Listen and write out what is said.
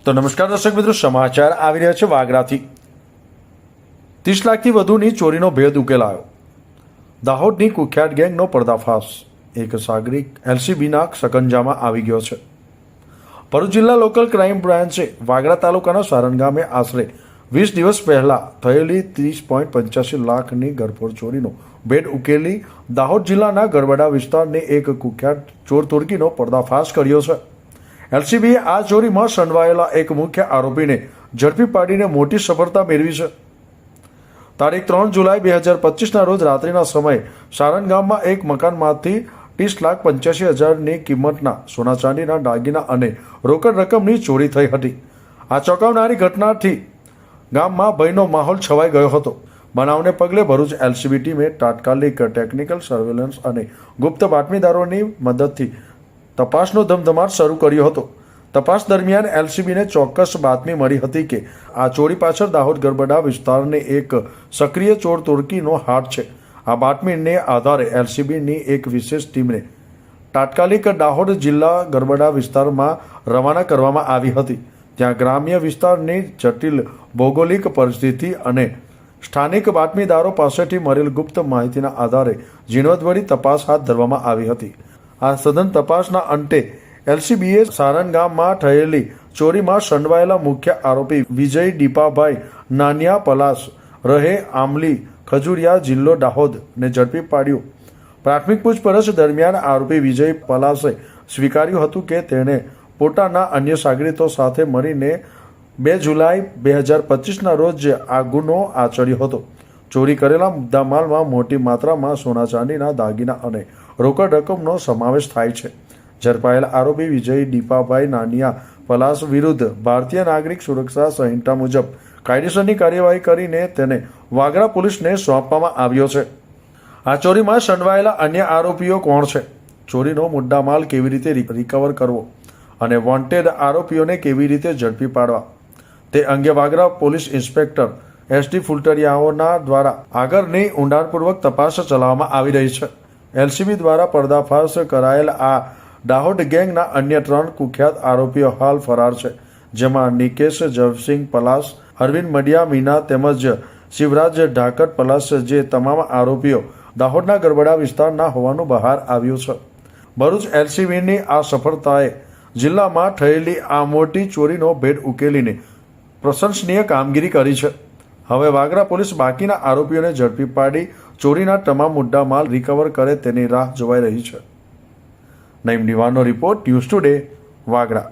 તો નમસ્કાર દર્શક મિત્રો, સમાચાર આવી રહ્યા છે વાગરાથી। 30 લાખથી વધુની ચોરીનો ભેદ ઉકેલાયો। દાહોદની કુખ્યાત ગેંગનો પર્દાફાશ। એક સાગરિક એલસીબીના સકંજામાં આવી ગયો છે। ભરૂચ જિલ્લા લોકલ ક્રાઇમ બ્રાન્ચે વાગરા તાલુકાના સારણ ગામે આશરે 20 દિવસ પહેલા થયેલી 30.85 લાખની ગરફોડ ચોરીનો ભેદ ઉકેલી દાહોદ જિલ્લાના ગરબડા વિસ્તારની એક કુખ્યાત ચોર તુર્કીનો પર્દાફાશ કર્યો છે। એલસીબીએ આ ચોરીમાં સંડવાયેલા એક મુખ્ય આરોપીને ઝડપી પાડીને મોટી સફળતા મેળવી છે। તારીખ 3 જુલાઈ 2025ના રોજ રાત્રિના સમયે સારણ ગામમાં એક મકાનમાંથી 30,85,000ની કિંમતના સોના ચાંદીના દાગીના અને રોકડ રકમની ચોરી થઈ હતી। આ ચોંકાવનારી ઘટનાથી ગામમાં ભયનો માહોલ છવાઈ ગયો હતો। બનાવને પગલે ભરૂચ એલસીબી ટીમે તાત્કાલિક ટેકનિકલ સર્વેલન્સ અને ગુપ્ત બાતમીદારોની મદદથી તપાસનો ધમધમાટ શરૂ કર્યો હતો। તપાસ દરમિયાન એલસીબીને ચોક્કસ બાતમી મળી હતી કે આ ચોરી પાછળ દાહોદ ગરબડા વિસ્તારને એક સક્રિય ચોર તુર્કીનો હાથ છે। આ બાતમીને આધારે એલસીબીની એક વિશેષ ટીમને તાત્કાલિક દાહોદ જિલ્લા ગરબડા વિસ્તારમાં રવાના કરવામાં આવી હતી। ત્યાં ગ્રામ્ય વિસ્તારની જટિલ ભૌગોલિક પરિસ્થિતિ અને સ્થાનિક બાતમીદારો પાસેથી મળેલ ગુપ્ત માહિતીના આધારે ઝીણવટભરી તપાસ હાથ ધરવામાં આવી હતી। આ સઘન તપાસના અંતે એલસીબીએ સારણ ગામમાં થયેલી ચોરીમાં સંડવાયેલા મુખ્ય આરોપી વિજય દીપાભાઈ નાનિયા પલાસ રહે આમલી ખજુરિયા જિલ્લો દાહોદને ઝડપી પાડ્યો। પ્રાથમિક પૂછપરછ દરમિયાન આરોપી વિજય પલાસે સ્વીકાર્યું હતું કે તેણે પોતાના અન્ય સાગરીતો સાથે મળીને 2 જુલાઈ 2025ના રોજ આ ગુનો આચર્યો હતો। ચોરી કરેલા મુદ્દામાલમાં મોટી માત્રામાં સોના ચાંદીના દાગીના અને રોકડ રકમનો સમાવેશ થાય છે। ઝડપાયેલ આરોપી વિજય દીપાભાઈ નાનિયા પલાસ વિરુદ્ધ ભારતીય નાગરિક સુરક્ષા સંહિતા મુજબ કાયદેસરની કાર્યવાહી કરીને તેને વાગરા પોલીસને સોંપવામાં આવ્યો છે। આ ચોરીમાં સંડવાયેલા અન્ય આરોપીઓ કોણ છે, ચોરીનો મુદ્દામાલ કેવી રીતે રિકવર કરવો અને વોન્ટેડ આરોપીઓને કેવી રીતે ઝડપી પાડવા તે અંગે વાગરા પોલીસ ઇન્સ્પેક્ટર SD ફુલટરિયાઓના દ્વારા આગળની ઊંડાણપૂર્વક તપાસ ચલાવવામાં આવી રહી છે। એલસીબી દ્વારા પર્દાફાશ કરાયેલ આ દાહોદ ગેંગના અન્ય 3 કુખ્યાત આરોપીઓ હાલ ફરાર છે, જેમાં નિકેશ જવસિંહ પલાસ, અરવિંદ મડિયા મીના તેમજ શિવરાજ ઢાકર પલાસ, જે તમામ આરોપીઓ દાહોદના ગરબડા વિસ્તારના હોવાનું બહાર આવ્યું છે। ભરૂચ એલસીબીની આ સફળતાએ જિલ્લામાં થયેલી આ મોટી ચોરીનો ભેદ ઉકેલીને પ્રશંસનીય કામગીરી કરી છે। હવે વાગરા પોલીસ બાકીના આરોપીઓને ઝડપી પાડી ચોરીના તમામ મુદ્દામાલ રિકવર કરે તેની રાહ જોવાઈ રહી છે। નઈમ દિવાનો રિપોર્ટ, ન્યૂઝ ટુડે, વાગરા।